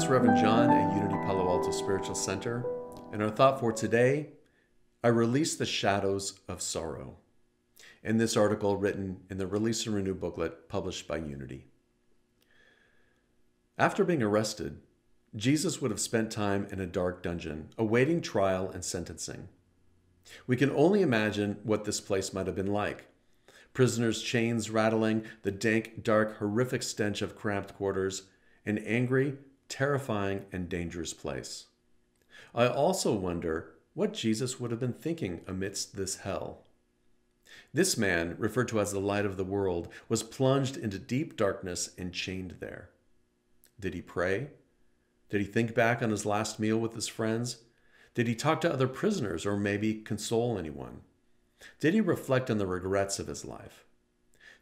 is Reverend John at Unity Palo Alto Spiritual Center, and our thought for today, I release the shadows of sorrow. In this article written in the Release and Renew booklet published by Unity. After being arrested, Jesus would have spent time in a dark dungeon, awaiting trial and sentencing. We can only imagine what this place might have been like. Prisoners' chains rattling, the dank, dark, horrific stench of cramped quarters, an angry, terrifying, and dangerous place. I also wonder what Jesus would have been thinking amidst this hell. This man, referred to as the light of the world, was plunged into deep darkness and chained there. Did he pray? Did he think back on his last meal with his friends? Did he talk to other prisoners or maybe console anyone? Did he reflect on the regrets of his life?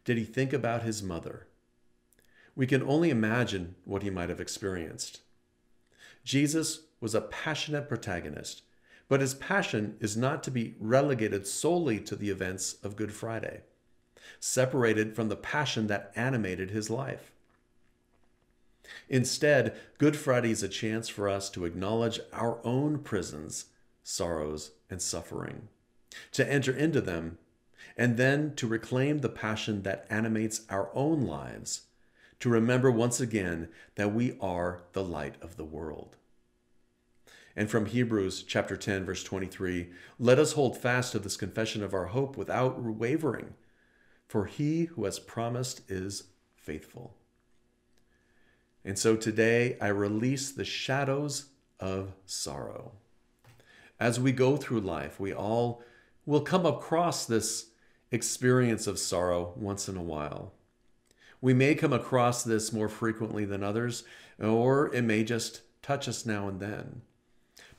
Did he think about his mother? We can only imagine what he might have experienced. Jesus was a passionate protagonist, but his passion is not to be relegated solely to the events of Good Friday, separated from the passion that animated his life. Instead, Good Friday is a chance for us to acknowledge our own prisons, sorrows, and suffering, to enter into them, and then to reclaim the passion that animates our own lives, to remember once again that we are the light of the world. And from Hebrews chapter 10, verse 23, let us hold fast to this confession of our hope without wavering, for he who has promised is faithful. And so today I release the shadows of sorrow. As we go through life, we all will come across this experience of sorrow once in a while. We may come across this more frequently than others, or it may just touch us now and then.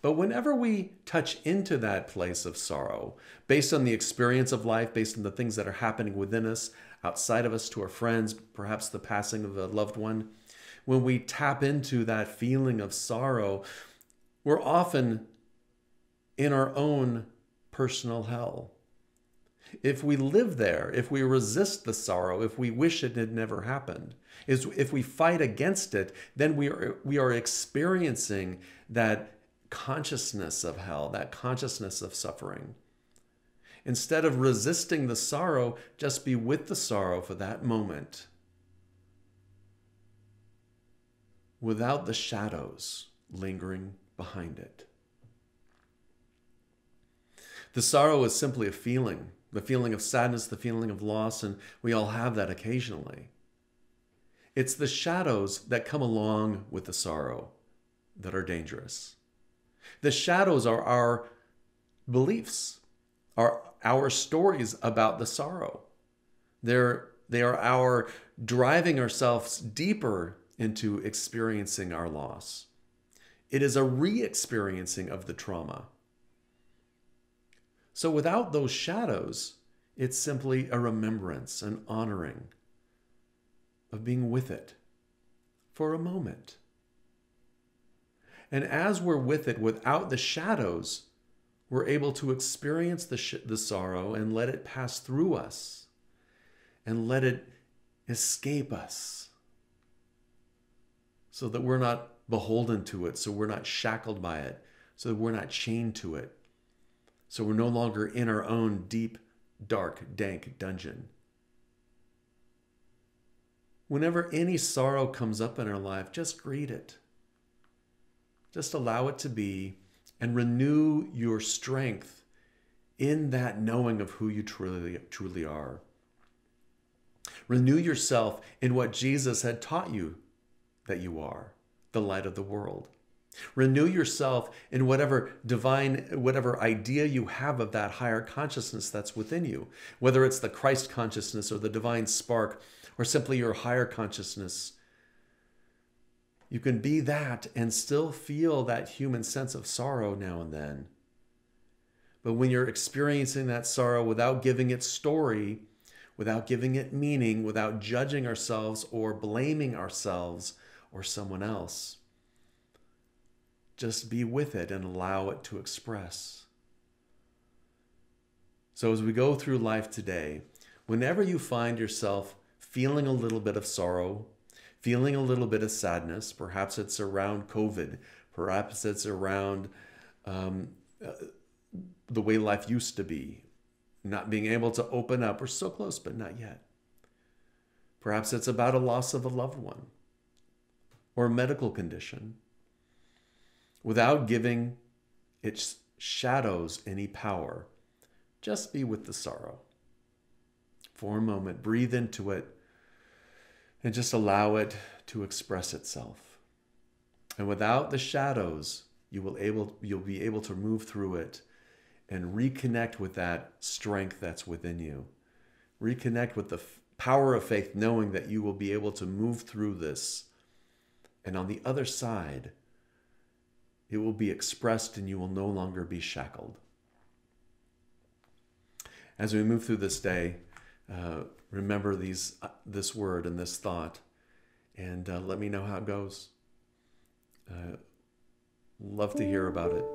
But whenever we touch into that place of sorrow, based on the experience of life, based on the things that are happening within us, outside of us, to our friends, perhaps the passing of a loved one, when we tap into that feeling of sorrow, we're often in our own personal hell. If we live there, if we resist the sorrow, if we wish it had never happened, if we fight against it, then we are experiencing that consciousness of hell, that consciousness of suffering. Instead of resisting the sorrow, just be with the sorrow for that moment, without the shadows lingering behind it. The sorrow is simply a feeling, the feeling of sadness, the feeling of loss, and we all have that occasionally. It's the shadows that come along with the sorrow that are dangerous. The shadows are our beliefs, are our stories about the sorrow. They are our driving ourselves deeper into experiencing our loss. It is a re-experiencing of the trauma. So without those shadows, it's simply a remembrance, an honoring of being with it for a moment. And as we're with it without the shadows, we're able to experience the sorrow and let it pass through us and let it escape us so that we're not beholden to it, so we're not shackled by it, so that we're not chained to it. So we're no longer in our own deep, dark, dank dungeon. Whenever any sorrow comes up in our life, just greet it. Just allow it to be and renew your strength in that knowing of who you truly are. Renew yourself in what Jesus had taught you that you are, the light of the world. Renew yourself in whatever idea you have of that higher consciousness that's within you, whether it's the Christ consciousness or the divine spark or simply your higher consciousness. You can be that and still feel that human sense of sorrow now and then. But when you're experiencing that sorrow without giving it story, without giving it meaning, without judging ourselves or blaming ourselves or someone else, just be with it and allow it to express. So as we go through life today, whenever you find yourself feeling a little bit of sorrow, feeling a little bit of sadness. Perhaps it's around COVID. Perhaps it's around the way life used to be, not being able to open up. We're so close, but not yet. Perhaps it's about a loss of a loved one or a medical condition. Without giving its shadows any power, just be with the sorrow. For a moment, breathe into it and just allow it to express itself. And without the shadows, you'll be able to move through it and reconnect with that strength that's within you. Reconnect with the power of faith, knowing that you will be able to move through this. And on the other side, it will be expressed and you will no longer be shackled. As we move through this day, remember this word and this thought, and let me know how it goes. Love to hear about it.